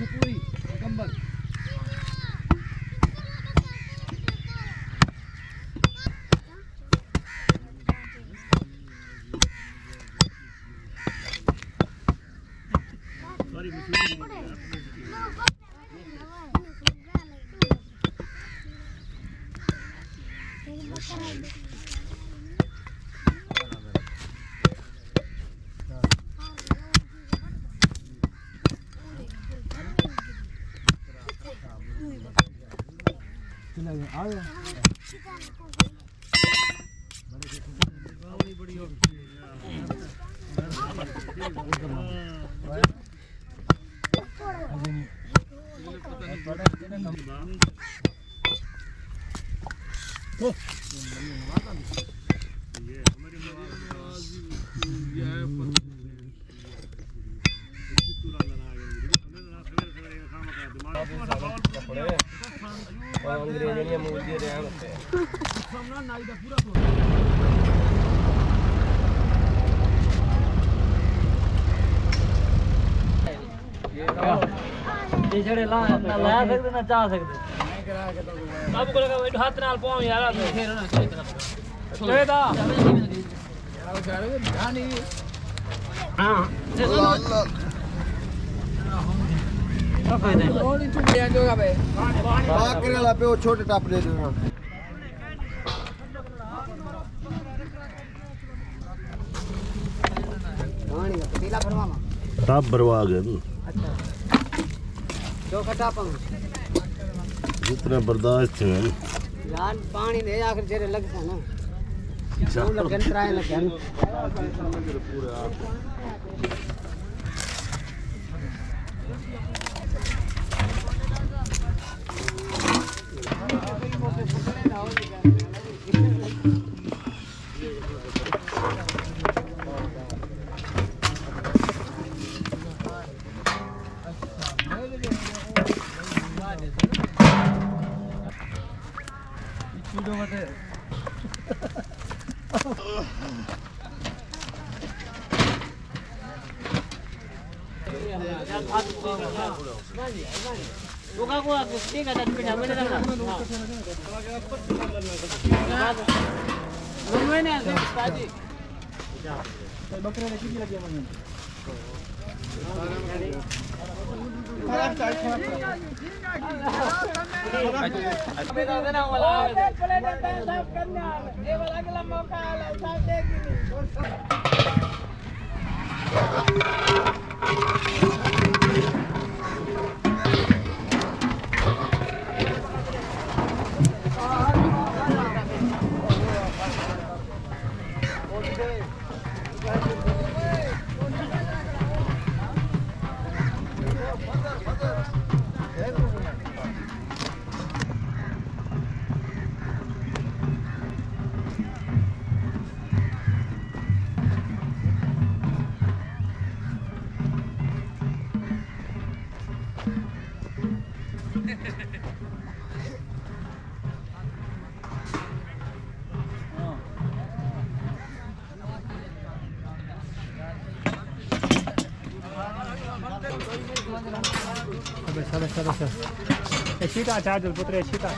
पूरी कंबल ਜਿਹੜੇ ਲਾ ਸਕਦੇ ਨਾ ਚਾਹ ਸਕਦੇ ਆਪ ਕੋਲ ਹੱਥ ਨਾਲ ਪਾਉਂ ਯਾਰ ਫੇਰ ਨਾ ਚਾਹੀਦਾ ਹਾਂ छोटे टप दे दूंगा टप भरवा गए जितने बर्दाश्त थे यार पानी नहीं आकर जेरे लग था ना लगन ट्राई लगन Buka gua gusti enggak ada pinjaman dah. Rumahnya ada tadi. Bakar lagi lagi aman. Echita charge putre echita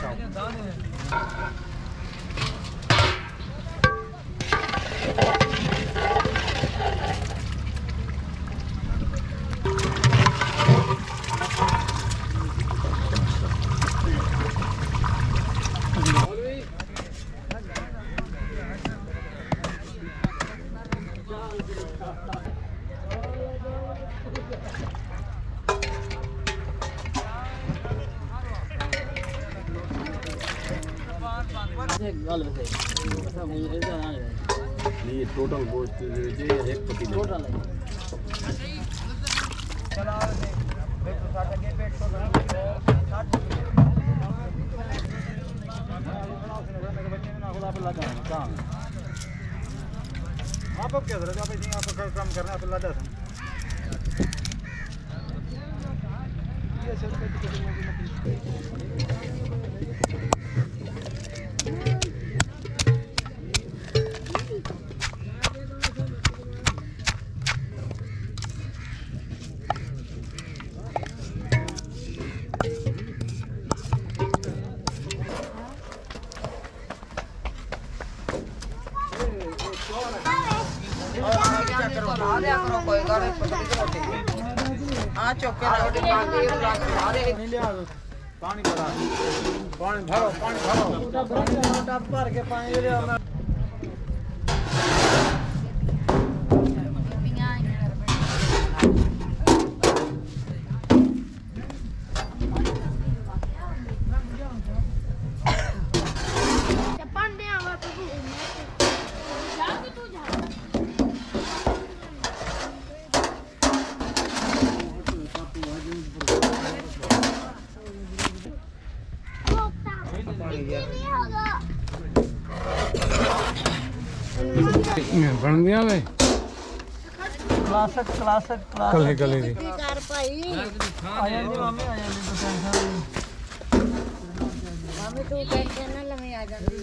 ये टोटल गोश्त एक पति टोटल है चला पेट तो साठ के पेट तो 60 आप क्या जरा आप इसी आप काम करना तो लगा था ये ਆ ਚੁੱਕ ਕੇ ਰੱਖ ਨਹੀਂ ਲਿਆ ਪਾਣੀ ਭਰਾ ਪਾਣੀ ਭਰੋ ਟੱਬ ਭਰ ਕੇ ਪਾਣੀ ਲਿਆ ਬਣ ਗਿਆ ਵੇ ਕਲਾਸਿਕ ਕਲੇ ਕਲੇ ਦੀ ਕਰ ਭਾਈ ਆ ਜਾਂਦੀ ਮੰਮੀ ਆ ਜਾਂਦੀ ਤੂੰ ਟੈਨਸ਼ਨ ਮਾਮੀ ਤੂੰ ਟੈਨਸ਼ਨ ਨਾ ਲਵੇਂ ਆ ਜਾਂਦੀ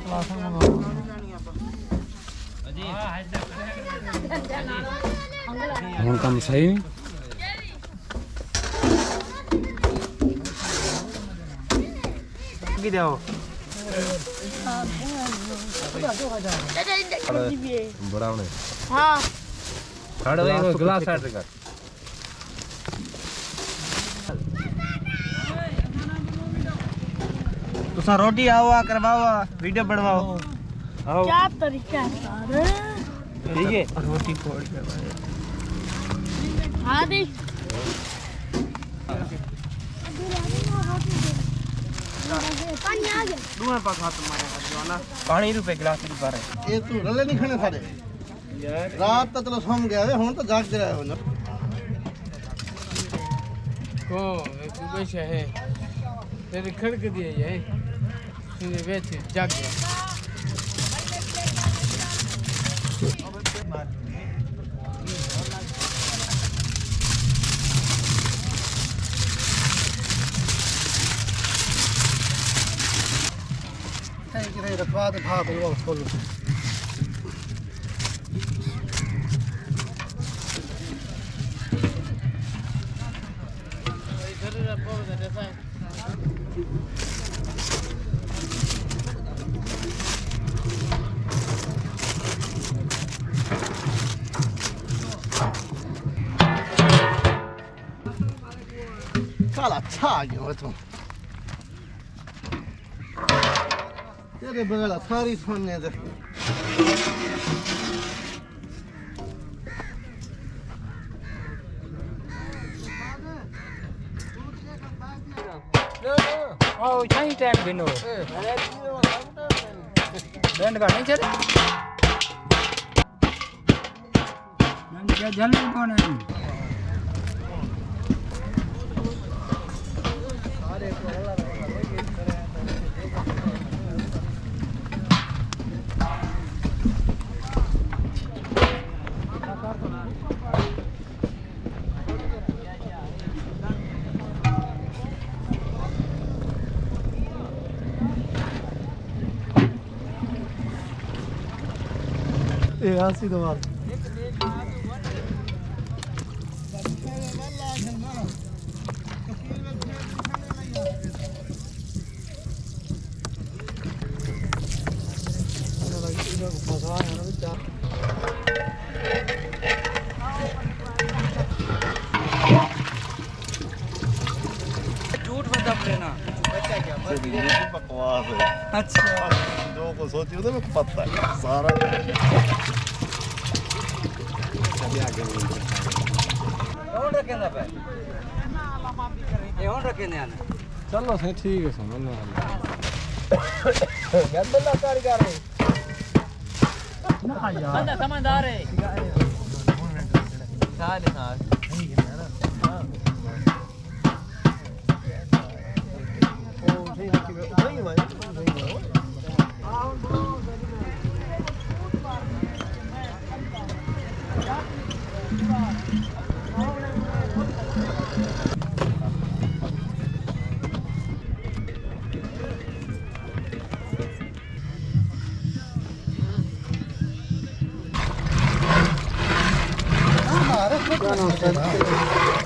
ਕਲਾਸਿਕ ਮੰਗਾਉਣਾ ਹੁਣ ਕੰਮ ਸਹੀ ਨਹੀਂ ਕੀ ਦਿਓ बड़ा होने ਹਾਂ खड़े हुए ग्लास साइड कर तुसा रोटी आओ आ करवाओ वीडियो बनवाओ आओ क्या तरीका है ठीक है रोटी फोड़ के हाँ दी पानी आ गया दूसरे पास हाथ मारे ना पानी रुपए गिलास की बारे ਇਹ ਤੂੰ ਰੱਲੇ ਨਹੀਂ ਖਾਣੇ ਸਾਰੇ ਰਾਤ ਤਾਂ ਚਲੋ ਸੌਂ ਗਿਆ ਵੇ ਹੁਣ ਤਾਂ ਜਾਗਦੇ ਰਹੇ ਹੋ ਨਾ ਕੋ ਇੱਕ ਬੇਸ਼ਾ ਹੈ ਤੇਰੇ ਖੜਕ ਦੀ ਹੈ ਇਹਦੇ ਵਿੱਚ ਜੱਗ ਇਹ ਕਿਹੜੇ ਰਖਵਾ ਤੇ ਭਾਪ ਲਵਾ ਖੋਲੋ ਕਾਲਾ ਛਾ ਗਿਆ ਤੂੰ ਤੇਰੇ ਬਗਲਾ ਸਾਰੀ ਸੋਨੇ ਦੇ आओ यहीं टाइम बिनो बैंड का नहीं चले बैंड क्या जल्दी कौन है ਇਹ ਆਸੀ ਤੋਂ ਬਾਅਦ झूठ बता लेना बच्चा क्या ਬਕਵਾਸ ਹੈ अच्छा ਜੋ ਕੋ ਸੋਚੀ ਉਹਦੇ ਵਿੱਚ ਪਤਾ ਹੈ ਸਾਰਾ कौन रखे ना पे ये कौन रखे ने आना ਚਲੋ ਸੇ ਠੀਕ ਹੈ ਸਮਝ ਨਾ गंदला कारीगर है ਨਾ ਯਾਰ बंदा समझदार है साले साल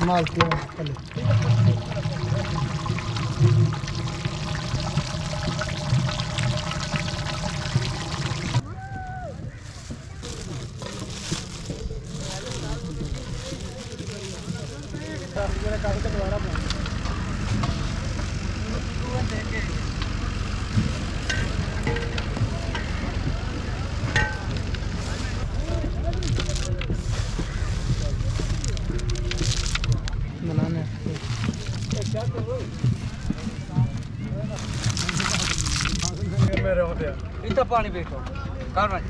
माल किया इतना पानी बैठो कार में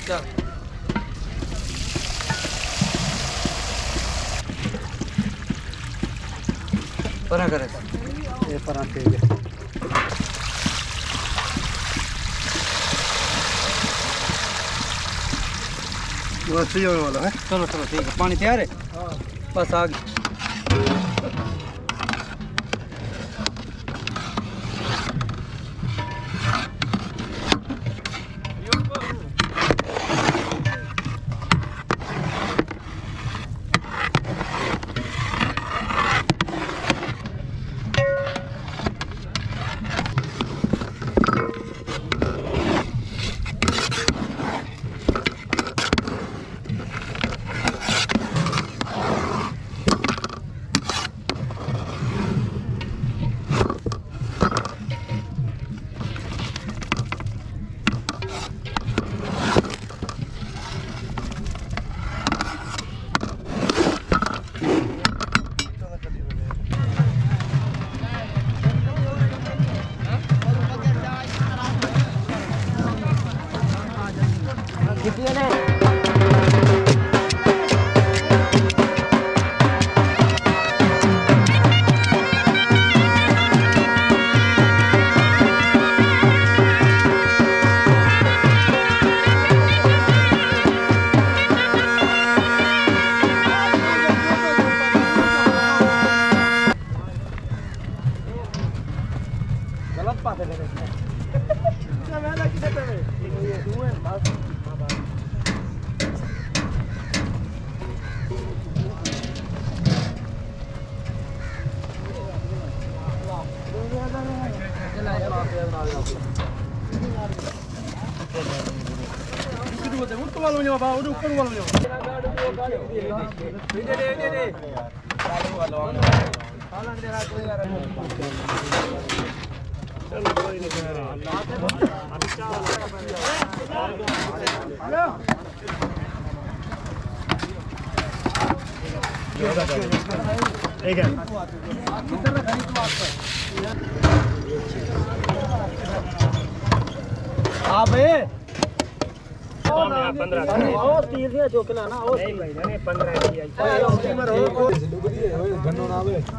चल परा करे ये परा ठीक है बस ही होने वाला है। चलो चलो ठीक है पानी तैयार है बस आ गई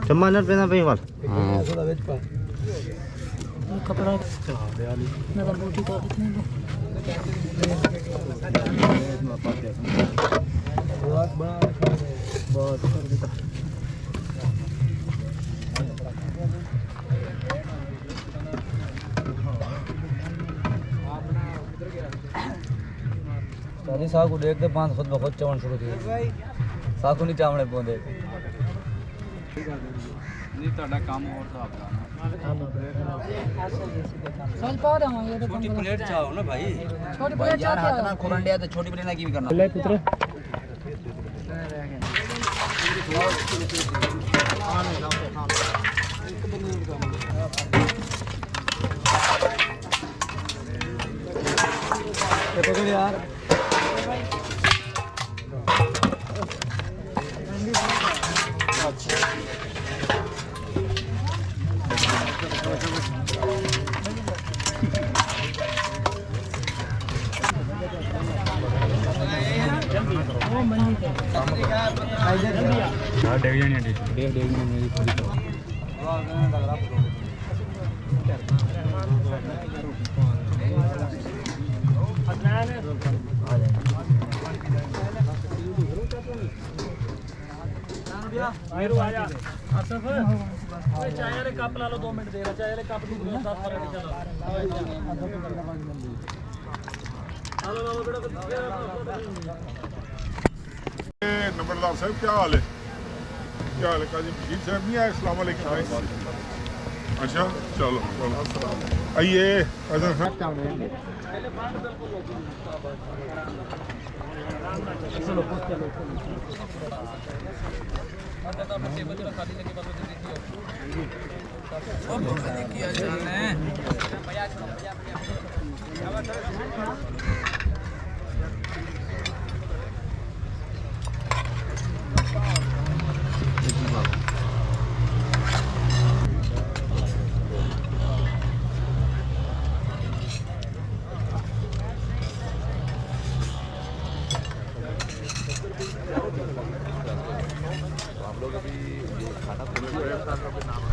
चम्मच पे ना पे वाल कपड़ा ना तो बूटी को कितने बहुत सारी साग देख के 5 खुद बहुत चवन शुरू थी साकू नहीं चावड़े पौंदे नहीं ਤੁਹਾਡਾ ਕੰਮ ਹੋਰ ਹਿਸਾਬ ਦਾ चल पा रहा हूं ये तो छोटी प्लेट चाहो ना भाई छोटी प्लेट चाहते हाथ ना खुरंडिया तो छोटी प्लेट ना की भी करना ले पुत्र ये पकड़ यार चाय वाले कप ला लो 2 मिनट दे रहा चाय वाले कप दूध 7 पर चलो नंबरदार साहब क्या हाल है काजी मजीद साहब नहीं आए अस्सलाम वालेकुम अच्छा चलो चलो आइए अच्छा हाँ हम लोग अभी ये खाना